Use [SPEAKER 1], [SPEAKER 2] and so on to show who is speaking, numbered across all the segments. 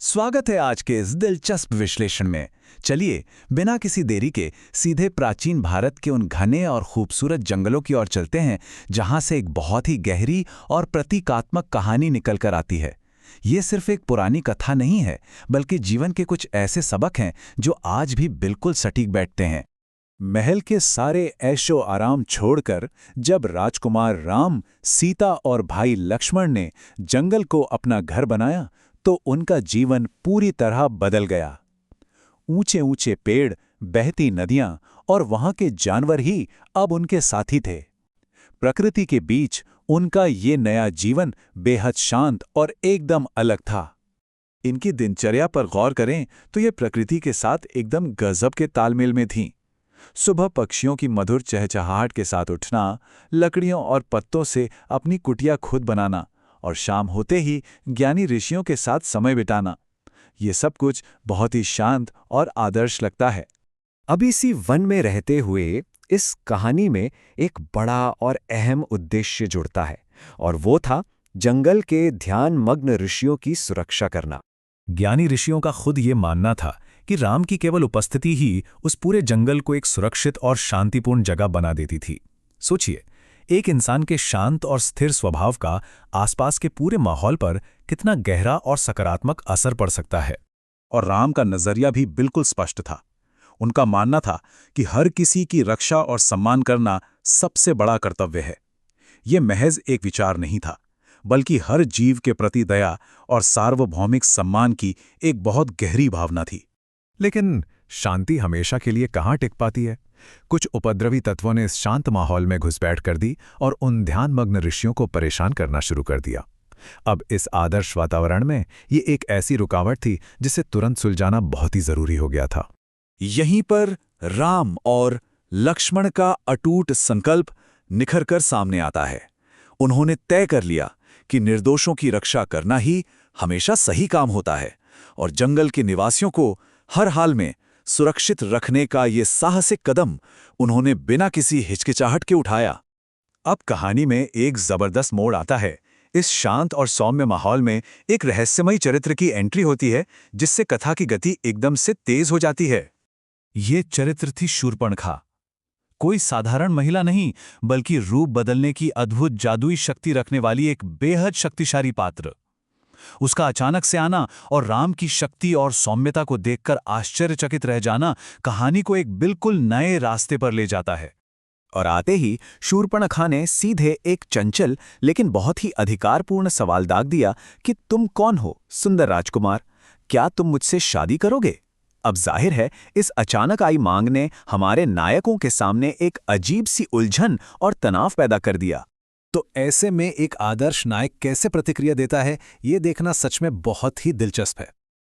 [SPEAKER 1] स्वागत है आज के इस दिलचस्प विश्लेषण में। चलिए बिना किसी देरी के सीधे प्राचीन भारत के उन घने और खूबसूरत जंगलों की ओर चलते हैं जहां से एक बहुत ही गहरी और प्रतीकात्मक कहानी निकल कर आती है। ये सिर्फ एक पुरानी कथा नहीं है, बल्कि जीवन के कुछ ऐसे सबक हैं जो आज भी बिल्कुल सटीक बैठते हैं। महल के सारे ऐशो आराम छोड़कर जब राजकुमार राम, सीता और भाई लक्ष्मण ने जंगल को अपना घर बनाया तो उनका जीवन पूरी तरह बदल गया। ऊंचे ऊंचे पेड़, बहती नदियां और वहां के जानवर ही अब उनके साथी थे। प्रकृति के बीच उनका ये नया जीवन बेहद शांत और एकदम अलग था। इनकी दिनचर्या पर गौर करें तो ये प्रकृति के साथ एकदम गजब के तालमेल में थीं। सुबह पक्षियों की मधुर चहचहाहट के साथ उठना, लकड़ियों और पत्तों से अपनी कुटिया खुद बनाना और शाम होते ही ज्ञानी ऋषियों के साथ समय बिताना, ये सब कुछ बहुत ही शांत और आदर्श लगता है।
[SPEAKER 2] अब इसी वन में रहते हुए इस कहानी में एक बड़ा और अहम उद्देश्य जुड़ता है, और वो था जंगल के ध्यानमग्न ऋषियों की सुरक्षा करना।
[SPEAKER 3] ज्ञानी ऋषियों का खुद ये मानना था कि राम की केवल उपस्थिति ही उस पूरे जंगल को एक सुरक्षित और शांतिपूर्ण जगह बना देती थी। सोचिए, एक इंसान के शांत और स्थिर स्वभाव का आसपास के पूरे माहौल पर कितना गहरा और सकारात्मक असर पड़ सकता है।
[SPEAKER 1] और राम का नजरिया भी बिल्कुल स्पष्ट था। उनका मानना था कि हर किसी की रक्षा और सम्मान करना सबसे बड़ा कर्तव्य है। ये महज एक विचार नहीं था, बल्कि हर जीव के प्रति दया और सार्वभौमिक सम्मान की एक बहुत गहरी भावना थी।
[SPEAKER 3] लेकिन शांति हमेशा के लिए कहाँ टिक पाती है? कुछ उपद्रवी तत्वों ने इस शांत माहौल में घुसपैठ कर दी और उन ध्यानमग्न ऋषियों को परेशान करना शुरू कर दिया। अब इस आदर्श वातावरण में ये एक ऐसी रुकावट थी जिसे तुरंत सुलझाना बहुत ही जरूरी हो गया था।
[SPEAKER 1] यहीं पर राम और लक्ष्मण का अटूट संकल्प निखरकर सामने आता है। उन्होंने तय कर लिया कि निर्दोषों की रक्षा करना ही हमेशा सही काम होता है, और जंगल के निवासियों को हर हाल में सुरक्षित रखने का ये साहसिक कदम उन्होंने बिना किसी हिचकिचाहट के उठाया। अब कहानी में एक जबरदस्त मोड़ आता है। इस शांत और सौम्य माहौल में एक रहस्यमयी चरित्र की एंट्री होती है, जिससे कथा की गति एकदम से तेज हो जाती है। ये चरित्र थी शूर्पणखा। कोई साधारण महिला नहीं, बल्कि रूप बदलने की अद्भुत जादुई शक्ति रखने वाली एक बेहद शक्तिशाली पात्र। उसका अचानक से आना और राम की शक्ति और सौम्यता को देखकर आश्चर्यचकित रह जाना कहानी को एक बिल्कुल नए रास्ते पर ले जाता है।
[SPEAKER 2] और आते ही शूर्पणखा ने सीधे एक चंचल लेकिन बहुत ही अधिकारपूर्ण सवाल दाग दिया कि तुम कौन हो सुंदर राजकुमार, क्या तुम मुझसे शादी करोगे? अब जाहिर है इस अचानक आई मांग ने हमारे नायकों के सामने एक अजीब सी उलझन और तनाव पैदा कर दिया।
[SPEAKER 3] तो ऐसे में एक आदर्श नायक कैसे प्रतिक्रिया देता है, ये देखना सच में बहुत ही दिलचस्प है।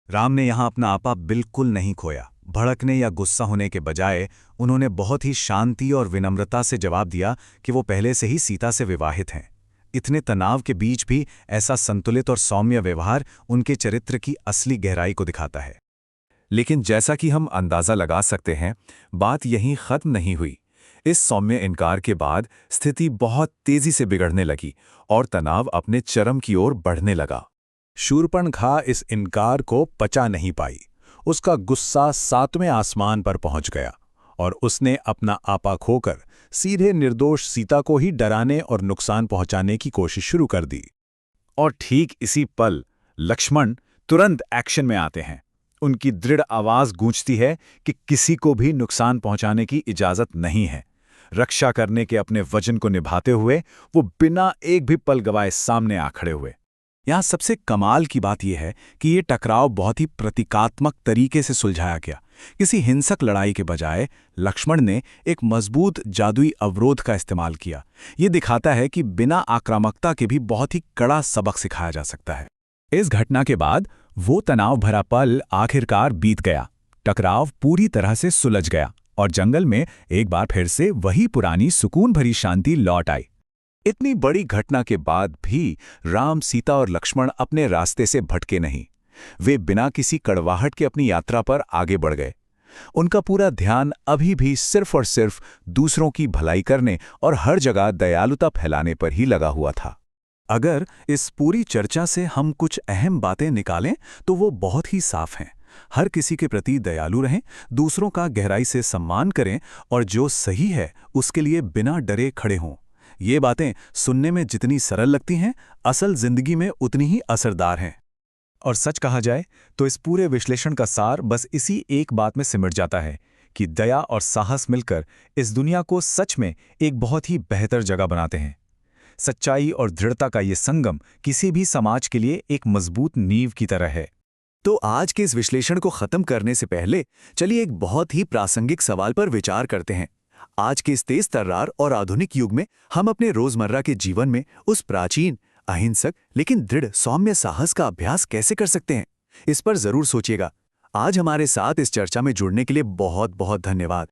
[SPEAKER 1] राम ने यहाँ अपना आपा बिल्कुल नहीं खोया। भड़कने या गुस्सा होने के बजाय उन्होंने बहुत ही शांति और विनम्रता से जवाब दिया कि वो पहले से ही सीता से विवाहित हैं। इतने तनाव के बीच भी ऐसा संतुलित और सौम्य व्यवहार उनके चरित्र की असली गहराई को दिखाता है। लेकिन जैसा कि हम अंदाजा लगा सकते हैं, बात यहीं खत्म नहीं हुई। इस सौम्य इनकार के बाद स्थिति बहुत तेजी से बिगड़ने लगी और तनाव अपने चरम की ओर बढ़ने लगा। शूर्पणखा इस इनकार को पचा नहीं पाई। उसका गुस्सा सातवें आसमान पर पहुंच गया और उसने अपना आपा खोकर सीधे निर्दोष सीता को ही डराने और नुकसान पहुंचाने की कोशिश शुरू कर दी। और ठीक इसी पल लक्ष्मण तुरंत एक्शन में आते हैं। उनकी दृढ़ आवाज गूंजती है कि किसी को भी नुकसान पहुंचाने की इजाजत नहीं है। रक्षा करने के अपने वचन को निभाते हुए वो बिना एक भी पल गवाए सामने आ खड़े हुए। यहाँ सबसे कमाल की बात यह है कि ये टकराव बहुत ही प्रतीकात्मक तरीके से सुलझाया गया। किसी हिंसक लड़ाई के बजाय लक्ष्मण ने एक मजबूत जादुई अवरोध का इस्तेमाल किया। ये दिखाता है कि बिना आक्रामकता के भी बहुत ही कड़ा सबक सिखाया जा सकता है। इस घटना के बाद वो तनाव भरा पल आखिरकार बीत गया। टकराव पूरी तरह से सुलझ गया और जंगल में एक बार फिर से वही पुरानी सुकून भरी शांति लौट आई। इतनी बड़ी घटना के बाद भी राम, सीता और लक्ष्मण अपने रास्ते से भटके नहीं। वे बिना किसी कड़वाहट के अपनी यात्रा पर आगे बढ़ गए। उनका पूरा ध्यान अभी भी सिर्फ और सिर्फ दूसरों की भलाई करने और हर जगह दयालुता फैलाने पर ही लगा हुआ था। अगर इस पूरी चर्चा से हम कुछ अहम बातें निकालें तो वो बहुत ही साफ हैं। हर किसी के प्रति दयालु रहें, दूसरों का गहराई से सम्मान करें और जो सही है उसके लिए बिना डरे खड़े हों। ये बातें सुनने में जितनी सरल लगती हैं, असल जिंदगी में उतनी ही असरदार हैं।
[SPEAKER 2] और सच कहा जाए तो इस पूरे विश्लेषण का सार बस इसी एक बात में सिमट जाता है कि दया और साहस मिलकर इस दुनिया को सच में एक बहुत ही बेहतर जगह बनाते हैं। सच्चाई और दृढ़ता का ये संगम किसी भी समाज के लिए एक मजबूत नींव की तरह है। तो आज के इस विश्लेषण को खत्म करने से पहले चलिए एक बहुत ही प्रासंगिक सवाल पर विचार करते हैं। आज के इस तेज तर्रार और आधुनिक युग में हम अपने रोजमर्रा के जीवन में उस प्राचीन, अहिंसक लेकिन दृढ़ सौम्य साहस का अभ्यास कैसे कर सकते हैं? इस पर जरूर सोचिएगा। आज हमारे साथ इस चर्चा में जुड़ने के लिए बहुत बहुत धन्यवाद।